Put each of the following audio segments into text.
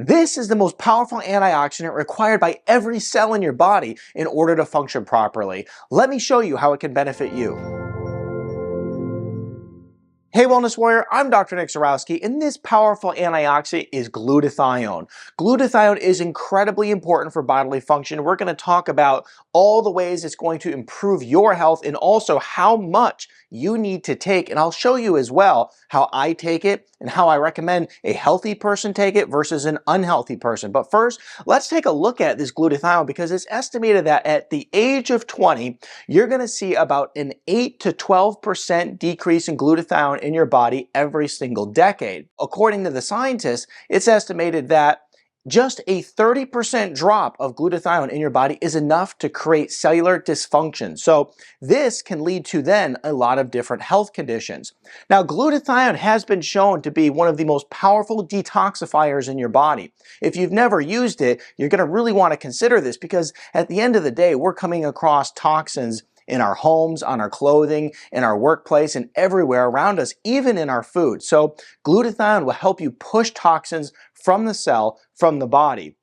This is the most powerful antioxidant required by every cell in your body in order to function properly. Let me show you how it can benefit you. Hey Wellness Warrior, I'm Dr. Nick Zarowski, and this powerful antioxidant is glutathione. Glutathione is incredibly important for bodily function. We're going to talk about all the ways it's going to improve your health and also how much you need to take. And I'll show you as well how I take it and how I recommend a healthy person take it versus an unhealthy person. But first, let's take a look at this glutathione because it's estimated that at the age of 20, you're going to see about an 8 to 12% decrease in glutathione in your body every single decade. According to the scientists, it's estimated that just a 30% drop of glutathione in your body is enough to create cellular dysfunction. So this can lead to then a lot of different health conditions. Now, glutathione has been shown to be one of the most powerful detoxifiers in your body. If you've never used it, you're going to really want to consider this because at the end of the day, we're coming across toxins in our homes, on our clothing, in our workplace, and everywhere around us, even in our food. So glutathione will help you push toxins from the cell, from the body.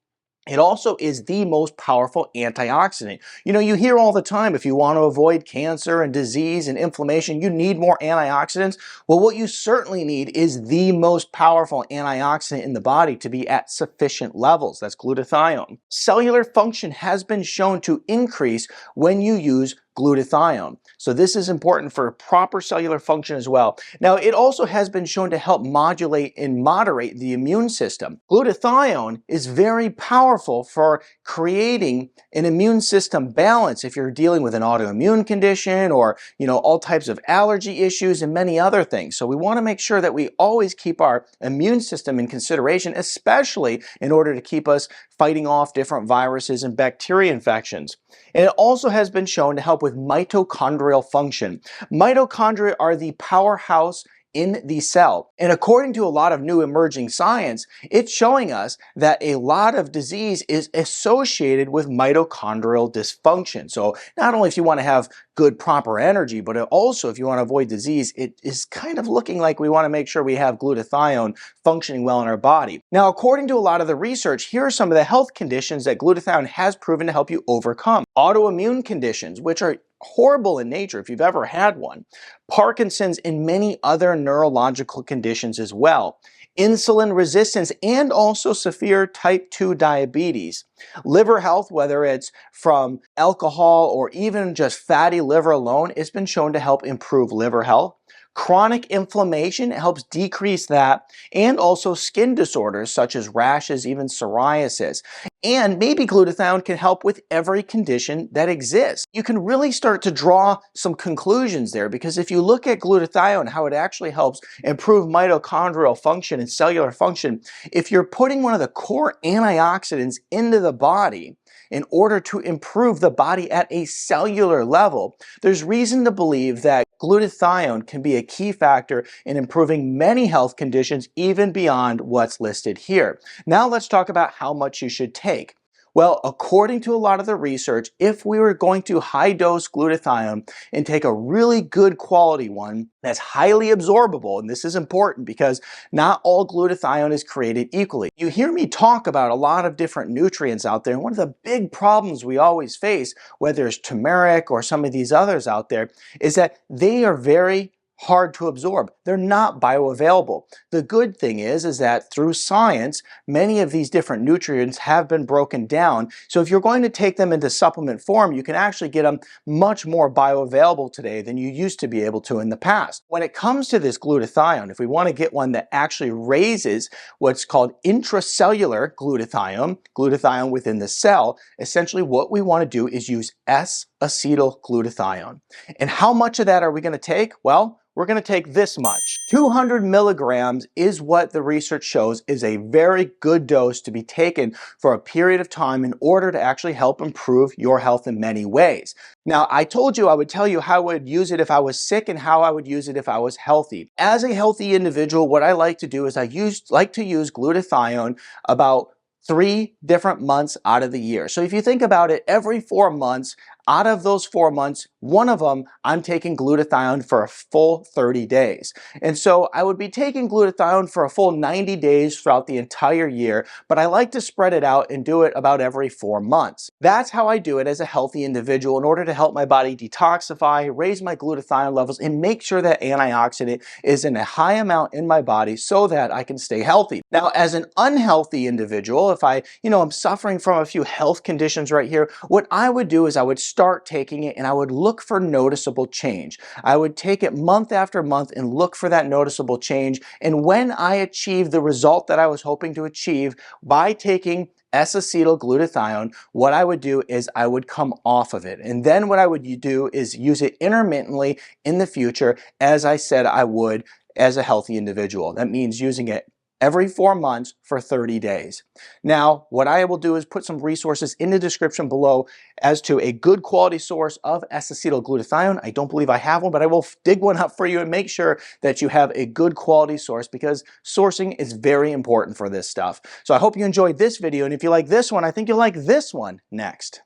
It also is the most powerful antioxidant. You know, you hear all the time, if you want to avoid cancer and disease and inflammation, you need more antioxidants. Well, what you certainly need is the most powerful antioxidant in the body to be at sufficient levels. That's glutathione. Cellular function has been shown to increase when you use glutathione. So this is important for proper cellular function as well. Now, it also has been shown to help modulate and moderate the immune system. Glutathione is very powerful for creating an immune system balance if you're dealing with an autoimmune condition or, all types of allergy issues and many other things. So we want to make sure that we always keep our immune system in consideration, especially in order to keep us fighting off different viruses and bacteria infections. And it also has been shown to help with mitochondrial function. Mitochondria are the powerhouse in the cell. And according to a lot of new emerging science, it's showing us that a lot of disease is associated with mitochondrial dysfunction. So not only if you want to have good proper energy, but also if you want to avoid disease, it is kind of looking like we want to make sure we have glutathione functioning well in our body. Now, according to a lot of the research, here are some of the health conditions that glutathione has proven to help you overcome. Autoimmune conditions, which are horrible in nature if you've ever had one. Parkinson's and many other neurological conditions as well. Insulin resistance and also severe type 2 diabetes. Liver health, whether it's from alcohol or even just fatty liver alone, it's been shown to help improve liver health. Chronic inflammation helps decrease that, and also skin disorders such as rashes, even psoriasis. And maybe glutathione can help with every condition that exists. You can really start to draw some conclusions there because if you look at glutathione, how it actually helps improve mitochondrial function and cellular function, if you're putting one of the core antioxidants into the body, in order to improve the body at a cellular level, there's reason to believe that glutathione can be a key factor in improving many health conditions even beyond what's listed here. Now let's talk about how much you should take. Well, according to a lot of the research, if we were going to high dose glutathione and take a really good quality one that's highly absorbable, and this is important because not all glutathione is created equally. You hear me talk about a lot of different nutrients out there, and one of the big problems we always face, whether it's turmeric or some of these others out there, is that they are very hard to absorb. They're not bioavailable. The good thing is that through science, many of these different nutrients have been broken down. So if you're going to take them into supplement form, you can actually get them much more bioavailable today than you used to be able to in the past. When it comes to this glutathione, if we want to get one that actually raises what's called intracellular glutathione within the cell, essentially what we want to do is use S-acetylglutathione. And how much of that are we going to take? Well, we're going to take this much. 200 milligrams is what the research shows is a very good dose to be taken for a period of time in order to actually help improve your health in many ways. Now, I told you I would tell you how I would use it if I was sick and how I would use it if I was healthy. As a healthy individual, what I like to do is I like to use glutathione about 3 different months out of the year. So if you think about it, every 4 months, Out of those 4 months, one of them, I'm taking glutathione for a full 30 days. And so I would be taking glutathione for a full 90 days throughout the entire year, but I like to spread it out and do it about every 4 months. That's how I do it as a healthy individual in order to help my body detoxify, raise my glutathione levels, and make sure that antioxidant is in a high amount in my body so that I can stay healthy. Now, as an unhealthy individual, if I'm suffering from a few health conditions right here, what I would do is I would start taking it and I would look for noticeable change. I would take it month after month and look for that noticeable change. And when I achieve the result that I was hoping to achieve by taking S-acetylglutathione, what I would do is I would come off of it. And then what I would do is use it intermittently in the future, as I said I would as a healthy individual. That means using it every 4 months for 30 days. Now, what I will do is put some resources in the description below as to a good quality source of S-acetylglutathione. I don't believe I have one, but I will dig one up for you and make sure that you have a good quality source, because sourcing is very important for this stuff. So I hope you enjoyed this video, and if you like this one, I think you'll like this one next.